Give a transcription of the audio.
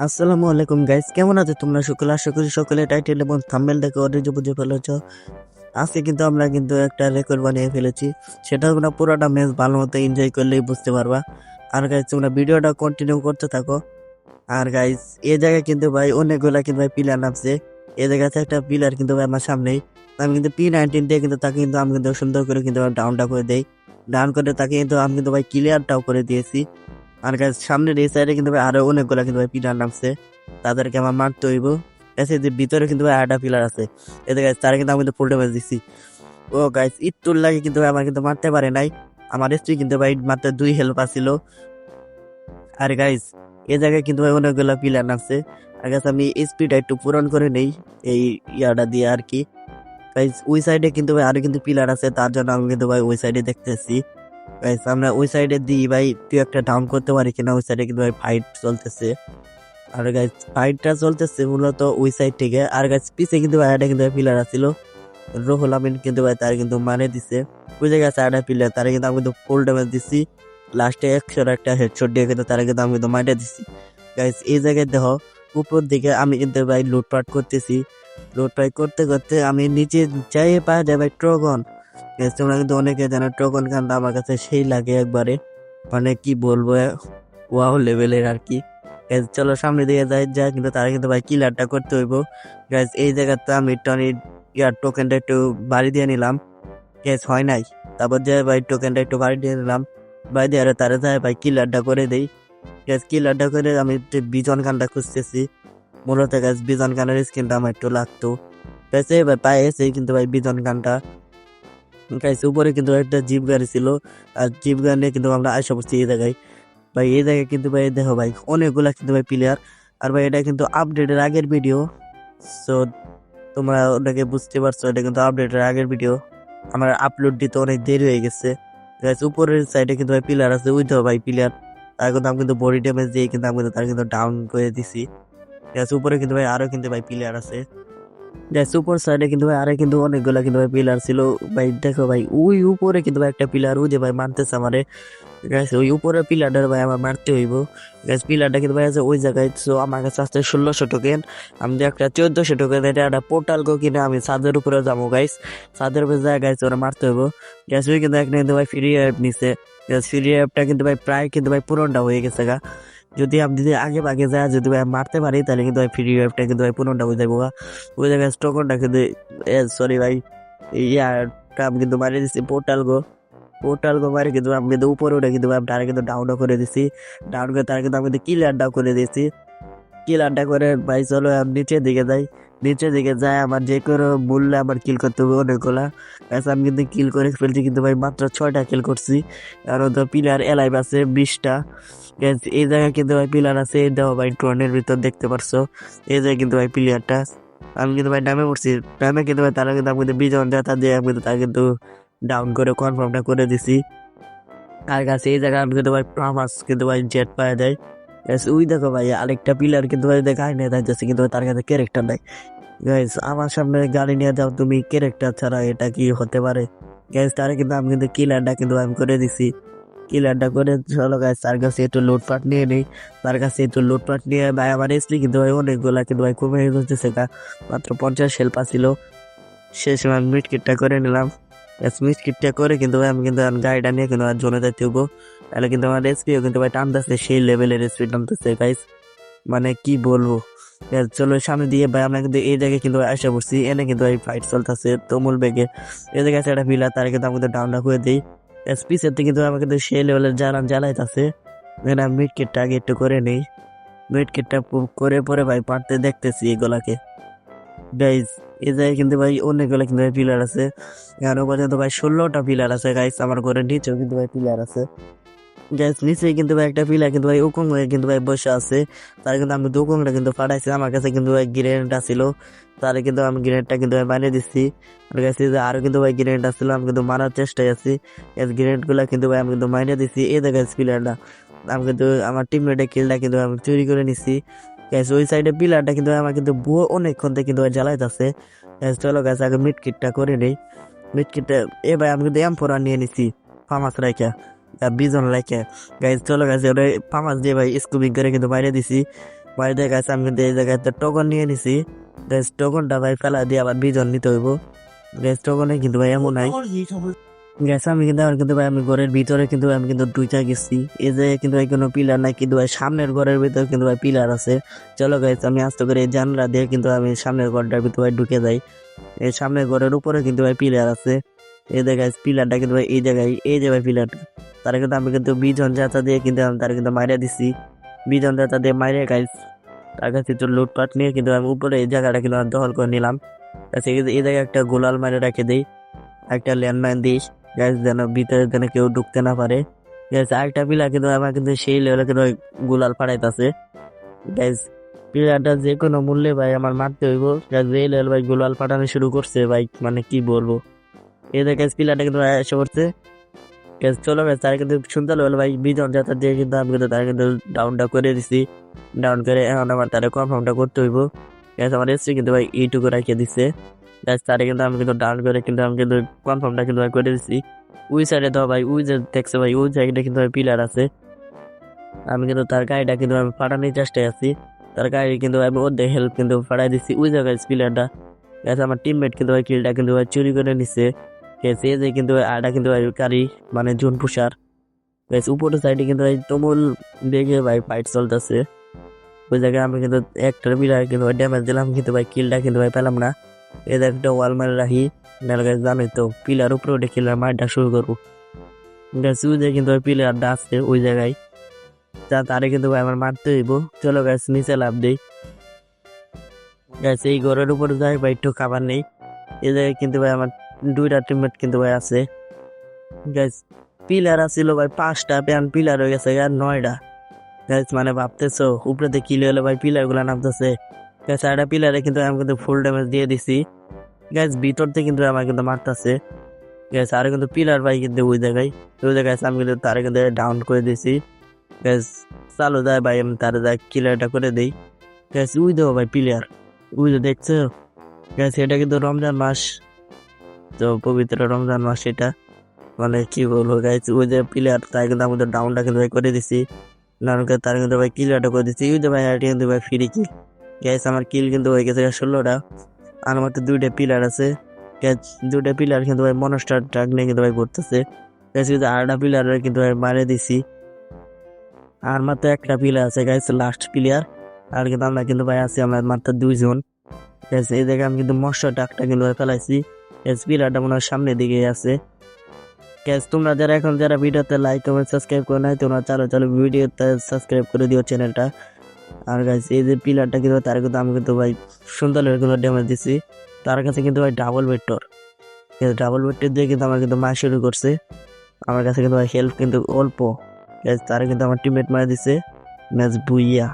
আসসালামু আলাইকুম গাইস, কেমন আছো তোমরা সকলে? আশা করি সকলে টাইটেল এবং থাম্বনেল দেখে অলরেডি বুঝে ফেলেছো। আজকে কিন্তু আমরা একটা রেকর্ড বানিয়ে ফেলেছি। সেটা তোমরা পুরোটা ম্যাচ ভালো মতো এনজয় করলেই বুঝতে পারবা। আর গাইস, তোমরা ভিডিওটা কন্টিনিউ করতে থাকো। আর গাইস, এই জায়গায় কিন্তু ভাই অনেকগুলা কিন্তু ভাই পিলার নামছে। এই জায়গাতে একটা পিলার কিন্তু ভাই আমার সামনেই। আমি কিন্তু P19 দিয়ে কিন্তু তাকে কিন্তু আমি কিন্তু সুন্দর করে কিন্তু ডাউনটা করে দেই। ডাউন করে তাকে কিন্তু আমি কিন্তু ভাই ক্লিয়ারটাও করে দিয়েছি। আর গাছ সামনের এই সাইডে কিন্তু ভাই আরো অনেকগুলা কিন্তু ভাই পিলার নামছে। তাদেরকে আমার মারতে হইব। এসে যে ভিতরে কিন্তু ভাই আরেকটা পিলার আছে। এতে গাছ তারা কিন্তু আমি কিন্তু ফুল ড্যামেজ দিচ্ছি। ও গাইস, ইত্তুর লাগে কিন্তু ভাই আমার কিন্তু মারতে পারে নাই। আমার স্ত্রী কিন্তু ভাই মাত্র 2 হেল্প আছিল। আর গাইস, এই জায়গায় কিন্তু ভাই অনেকগুলা পিলার নামছে। আর গাছ আমি স্পিডটা একটু পূরণ করে নেই এই ইয়াটা দিয়ে আর কি। গাইস, ওই সাইডে কিন্তু ভাই আরো কিন্তু পিলার আছে, তার জন্য আমি কিন্তু ভাই ওই সাইডে দেখতেছি। গাইস, আমরা ওই সাইডে দিই ভাই, তুই একটা ডাউন করতে পারি কিনা। ওই সাইডে কিন্তু ভাই ফাইট চলতেছে। আর গাইস, ফাইটটা চলতেছে মূলত ওই সাইড থেকে। আর গাইস, পিছে কিন্তু ভাই একটা কিন্তু পিলার আছিল, রুহুল আমিন কিন্তু ভাই তার কিন্তু মানে দিছে। ওই জায়গায় আছে একটা পিলার, তারা কিন্তু আমি কিন্তু ফুল ড্যামেজ দিছি। লাস্টে 100 একটা হেডশট দিয়ে কিন্তু তারা কিন্তু আমি কিন্তু মাইরে দিছি। গাইস, এই জায়গায় দেখো, উপর দিকে আমি কিন্তু ভাই লুটপাট করতেছি। লুটপাট করতে করতে আমি নিচে যাই পাওয়া যায় ভাই ট্রগন। তোমরা কিন্তু অনেকে জানো ট্রগন গানটা আমার কাছে সেই লাগে একবারে, মানে কি বলবো, ওয়াও লেভেলের আর কি। Guys, চলো সামনে দিকে যাই যাই কিন্তু তারা কিন্তু ভাই কিলারটা করতে হইব। গাইজ, এই জায়গাতে আমি টনির ইয়ার টোকেনটা একটু বাড়ি দিয়ে নিলাম। গ্যাস হয় নাই, তারপর যে ভাই টোকেনটা একটু বাড়ি দিয়ে নিলাম। বাড়ি দিয়ে আরো তারা যায় ভাই কিলারটা করে দেই। গ্যাস, কিলারটা করে আমি একটু বিজন গানটা খুঁজতেছি। মূলত গ্যাস বিজন গানের স্কিনটা আমার একটু লাগতো। গ্যাস, এবার পাইছি কিন্তু ভাই বিজন গানটা। গাইস, উপরে কিন্তু একটা জিপ গাড়ি ছিল। আর জিপ গাড়ি নিয়ে কিন্তু আমরা আশা করছি এই জায়গায়। ভাই, এই জায়গায় কিন্তু ভাই দেখো ভাই অনেকগুলা কিন্তু ভাই প্লেয়ার। আর ভাই এটা কিন্তু আপডেটের আগের ভিডিও। সো তোমরা ওটাকে বুঝতে পারছো, এটা কিন্তু আপডেটের আগের ভিডিও। আমার আপলোড দিতে অনেক দেরি হয়ে গেছে। গাইস, উপরের সাইডে কিন্তু ভাই প্লেয়ার আছে, ওই তো ভাই প্লেয়ার। তার কিন্তু আমি কিন্তু বডি ড্যামেজ দিয়ে কিন্তু আমি কিন্তু তার কিন্তু ডাউন করে দিছি। গাইস, উপরে কিন্তু ভাই আরো কিন্তু ভাই প্লেয়ার আছে। সুপার সাইডে কিন্তু ভাই আরে কিন্তু অনেকগুলা কিন্তু ভাই পিলার ছিল। ভাই দেখো ভাই, ওই উপরে কিন্তু ভাই একটা পিলার, ওই যে ভাই মারতেছে আমারে। গাইস, ওই উপরের পিলারটার ভাই আমার মারতে হইব। গাইস, পিলারটা কিন্তু ভাই আছে ওই জায়গায়। তো আমার কাছে আসতে 1600 টোকেন। আমি যে একটা 1400 টোকেন এটা একটা পোর্টাল গো কিনে আমি ছাদের উপরে যাবো। গাইস, ছাদের উপরে যায় গাইস, ওরা মারতে হইব। গ্যাস, ওই কিন্তু একটা কিন্তু ভাই ফ্রি অ্যাপ নিছে। গ্যাস, ফ্রি অ্যাপটা কিন্তু ভাই প্রায় কিন্তু ভাই পুরনটা হয়ে গেছে গা। যদি আমি যদি আগে ভাগে যায় যদি ভাই মারতে পারি, তাহলে কিন্তু ভাই ফ্রি অ্যাপটা কিন্তু ভাই পুরনটা হয়ে যাবো। ওই জায়গায় স্টোকনটা কিন্তু, সরি ভাই, ইয়ারটা আমি কিন্তু মারিয়ে দিচ্ছি পোর্টাল গো মারি কিন্তু আমি কিন্তু উপরে উঠে কিন্তু আমি তারা কিন্তু ডাউনও করে দিছি। ডাউন করে তারা কিন্তু আমি কিন্তু কিলারটাও করে দিয়েছি। কিলারটা করে ভাই চলো আমি নিচের দিকে যাই। নিচের দিকে যাই, আমার যে কোনো মূল্যে আমার কিল করতে হবে অনেকগুলা। আমি কিন্তু কিল করে ফেলছি, কিন্তু ভাই মাত্র 6টা কিল করছি। আর তো পিলার এলাইভ আছে 20টা। এই জায়গায় কিন্তু ভাই পিলার আছে, এই দেখো ভাই ড্রোনের ভিতর দেখতে পারছো। এই জায়গায় কিন্তু ভাই প্লেয়ারটা, আমি কিন্তু ভাই নামে পড়ছি। নামে কিন্তু ভাই তারা কিন্তু আমি কিন্তু বিজন ডাটা দিয়ে আমি কিন্তু তারা কিন্তু ডাউন করে কনফার্মটা করে দিছি। আর কাছে এই জায়গায় আমি কিন্তু ভাই প্রমাস কিন্তু ভাই জেট পাওয়া যায়। ওই দেখো ভাই আরেকটা পিলার কিন্তু ভাই দেখায় না যাচ্ছে, কিন্তু তার কাছে ক্যারেক্টার নাই। গাইস, আমার সামনে গাড়ি নিয়ে যাও তুমি, ক্যারেক্টার ছাড়া এটা কি হতে পারে? গাইস, তারা কিন্তু আমি কিন্তু কিলারটা কিন্তু আমি করে দিছি। কিলারটা করে চলো গাইস, তার কাছে একটু লুটপাট নিয়ে নেই। তার কাছে একটু লুটপাট নিয়ে ভাই আমার এসলি কিন্তু ভাই অনেকগুলা কিন্তু ভাই কমে যাচ্ছে গা। মাত্র 50 হেল্পা ছিল। সেই সময় আমি মিট কিটটা করে নিলাম। মিট কিটটা করে কিন্তু ভাই আমি কিন্তু গাড়িটা নিয়ে কিন্তু আর জনে যাইতে হবো। তাহলে কিন্তু আমার এসপিও কিন্তু ভাই টানতেছে, সেই লেভেলের এসপি টানতেছে গাইস, মানে কি বলবো। চলো সামনে দিয়ে ভাই আমরা কিন্তু এই জায়গায় কিন্তু আসা পড়ছি। এনে কিন্তু ভাই ফাইট চলতেছে তুমুল বেগে। এই জায়গায় আছে একটা পিলার, তারা কিন্তু আমি কিন্তু ডাউনটা করে দিই। পিসের থেকে কিন্তু আমার কিন্তু সেই লেভেলের জ্বালাইতেছে। মিড কিটটা আগে একটু করে নেই। মিড কিটটা করে পরে ভাই পারতে দেখতেছি এগুলাকে। গাইজ, এই জায়গায় কিন্তু ভাই অনেকগুলো কিন্তু ভাই পিলার আছে। এখনো পর্যন্ত ভাই 16টা পিলার আছে গাইজ। আমার ঘরের নিচেও কিন্তু ভাই পিলার আছে। গ্যাস, নিচে কিন্তু ভাই একটা পিলার কিন্তু ভাই উকুং হয়ে কিন্তু ভাই বসে আছে। তার কিন্তু আমি উকুংটা কিন্তু ফাটাইছি। আমার কাছে কিন্তু ভাই গ্রেনেড ছিল, তারে কিন্তু আমি গ্রেনেডটা কিন্তু ভাই বানিয়ে দিচ্ছি। আর কাছে আরো কিন্তু ভাই গ্রেনেড ছিল, আমি কিন্তু মারার চেষ্টায় আছি। গ্রেনেড গুলা কিন্তু ভাই আমি কিন্তু মাইনে দিচ্ছি। এই দেখেন পিলারটা আমি কিন্তু আমার টিমমেটের কিলটা কিন্তু আমি চুরি করে নিচ্ছি। গ্যাস, ওই সাইডে পিলারটা কিন্তু আমার কিন্তু বুয়ো অনেকক্ষণ থেকে কিন্তু ভাই জ্বালাইতেছে। গ্যাস, চলো গ্যাস আগে মিড কিটটা করে নেই। মিড কিটটা এ ভাই আমি কিন্তু M4 নিয়ে নিছি ফামাস রাইখা, বিজন রাইখা। গাইজ, চলো গাইজ ওটা ফামাস দিয়ে ভাই স্কুবিং করে কিন্তু বাইরে দিছি। ভাই দেখাচ্ছে আমি কিন্তু এই জায়গায় টোকন নিয়ে নিছি। গ্যাস টোকনটা ভাই ফেলা দিয়ে আবার বিজন নিতে হইব। গ্যাস টোকনে কিন্তু ভাই এমন নাই। গ্যাস আমি কিন্তু আমার কিন্তু ভাই আমি ঘরের ভিতরে কিন্তু আমি কিন্তু দুইটা গেছি। এই যে কিন্তু ভাই কোনো পিলার নাই, কিন্তু ভাই সামনের ঘরের ভিতরে কিন্তু ভাই পিলার আছে। চলো গাইস আমি আস্তে করে এই জানলা দিয়ে কিন্তু আমি সামনের ঘরটার ভিতরে ভাই ঢুকে যাই। এই সামনের ঘরের উপরে কিন্তু ভাই পিলার আছে। এই যে গাইস পিলারটা কিন্তু ভাই এই জায়গায়, এই যে ভাই পিলারটা, তারা কিন্তু আমি কিন্তু বিজন যাতা দিয়ে কিন্তু আমি তারা কিন্তু মাইরা দিছি। বিজন যাতা দিয়ে মাইরে গাইস তার কাছে তো লুটপাট নিয়ে কিন্তু আমি উপরে এই জায়গাটা কিন্তু আমি দখল করে নিলাম। এই জায়গায় একটা গোলাল মারে রেখে দিই, একটা ল্যান্ডমাইন দিস গ্যাস, যেন ভিতরে যেন কেউ ঢুকতে না পারে। গ্যাস আরেকটা পিলা কিন্তু আমার কিন্তু সেই লেভেলে কিন্তু গোলাল ফাড়াইতেছে। গ্যাস পিলারটা যে কোনো মূল্যে ভাই আমার মারতে হইব। গ্যাস এই লেভেল ভাই গোলাল ফাটানো শুরু করছে ভাই, মানে কি বলবো। এই যে গ্যাস পিলারটা কিন্তু এসে পড়ছে। গ্যাস চলো গ্যাস তারা কিন্তু শুনতে হলো ভাই বিজন যাতা দিয়ে কিন্তু আমি কিন্তু তারা কিন্তু ডাউনটা করে দিছি। ডাউন করে এখন আমার তারা কনফার্মটা করতে হইব। গ্যাস আমার এসছি কিন্তু ভাই এইটুকু রাখিয়ে দিচ্ছে। গ্যাস তারা কিন্তু আমি কিন্তু ডাউন করে কিন্তু আমি কিন্তু কনফার্মটা কিন্তু ভাই করে দিচ্ছি। ওই সাইডে তো ভাই ওই যে দেখছে ভাই ওই সাইডে কিন্তু ভাই পিলার আছে। আমি কিন্তু তার গাড়িটা কিন্তু আমি ফাটানোর চেষ্টায় আছি। তার গাড়ি কিন্তু আমি ওদের হেল্প কিন্তু ফাটাই দিচ্ছি ওই জায়গায় পিলারটা। গ্যাস আমার টিমমেট কিন্তু ভাই কিলটা কিন্তু ভাই চুরি করে নিচ্ছে। গ্যাস এই যে কিন্তু আটা কিন্তু ভাই গাড়ি মানে জুন পুষার। গ্যাস উপরের সাইডে কিন্তু ভাই তুমুল বেগে ভাই ফাইট চলতেছে। ওই জায়গায় আমি কিন্তু একটা পিলার কিন্তু ড্যামেজ দিলাম, কিন্তু ভাই কিলটা কিন্তু ভাই পেলাম না। এদের একটা ওয়াল মারে রাখি, নাহলে গাছ জানোই তো পিলার উপরে উঠে কিলার মারটা শুরু করবো। গাছ ওই যে কিন্তু ওই পিলারটা আসছে ওই জায়গায়, তারে কিন্তু ভাই আমার মারতে হইব। চলো গাছ নিচে লাভ দিই। গাছ এই ঘরের উপরে যাই ভাই একটু খাবার নেই। এই জায়গায় কিন্তু ভাই আমার দুইটা টিমমেট কিন্তু ভাই আছে। গাছ পিলার আসছিল ভাই 5টা, প্যান পিলার হয়ে গেছে আর 9টা। গাছ মানে ভাবতেছো উপরে দিয়ে কিলে হলে ভাই পিলার গুলা নামতেছে। গাছ একটা পিলারে কিন্তু আমি কিন্তু ফুল ড্যামেজ দিয়ে দিছি। গ্যাস ভিতর থেকে কিন্তু আমার কিন্তু মারতেছে। গ্যাস আর কিন্তু পিলার ভাই কিন্তু ওই জায়গায় আমি কিন্তু তারা কিন্তু ডাউন করে দিয়েছি। গ্যাস চালু যায় ভাই, আমি তারা যায় কিলারটা করে দিই। গ্যাস উই দেবো ভাই পিলার, উই যে দেখছো। গ্যাস এটা কিন্তু রমজান মাস, তো পবিত্র রমজান মাস এটা, মানে কি বলবো গাইস ওই যে পিলার তাই কিন্তু আমাদের ডাউনটা কিন্তু ভাই করে দিছি। ডাউন করে তারা কিন্তু ভাই কিলারটা করে দিচ্ছি। ওই যে ভাই আর কিন্তু ভাই ফ্রি কিল। গ্যাস আমার কিল কিন্তু হয়ে গেছে 16টা। আর আমার তো 2টা পিলার আছে। গ্যাস 2টা পিলার কিন্তু ভাই মনস্টার ট্রাক নিয়ে কিন্তু ভাই ঘুরতেছে। গ্যাস কিন্তু 8টা পিলার কিন্তু ভাই মারে দিছি। আর মাত্র একটা পিলার আছে গাইস, লাস্ট প্লেয়ার। আর কিন্তু আমরা কিন্তু ভাই আছি আমার মাত্র 2 জন। গ্যাস এই জায়গায় আমি কিন্তু মনস্টার ট্রাকটা কিন্তু ভাই ফেলাইছি। গ্যাস পিলারটা মনে হয় সামনের দিকে আছে। গ্যাস তোমরা যারা ভিডিওতে লাইক কমেন্ট সাবস্ক্রাইব করে নাই, তোমরা চালো ভিডিওতে সাবস্ক্রাইব করে দিও চ্যানেলটা। আর গাইস এই যে পিলারটা কিন্তু তার কিন্তু আমি কিন্তু ভাই সুন্দর কিন্তু ড্যামেজ দিছি। তার কাছে কিন্তু ভাই ডাবল ভেক্টর দিয়ে কিন্তু আমার কিন্তু মার শুরু করছে। আমার কাছে কিন্তু ভাই হেল্প কিন্তু অল্প। তারা কিন্তু আমার টিমমেট মারা দিছে। ম্যাচ বুইয়া।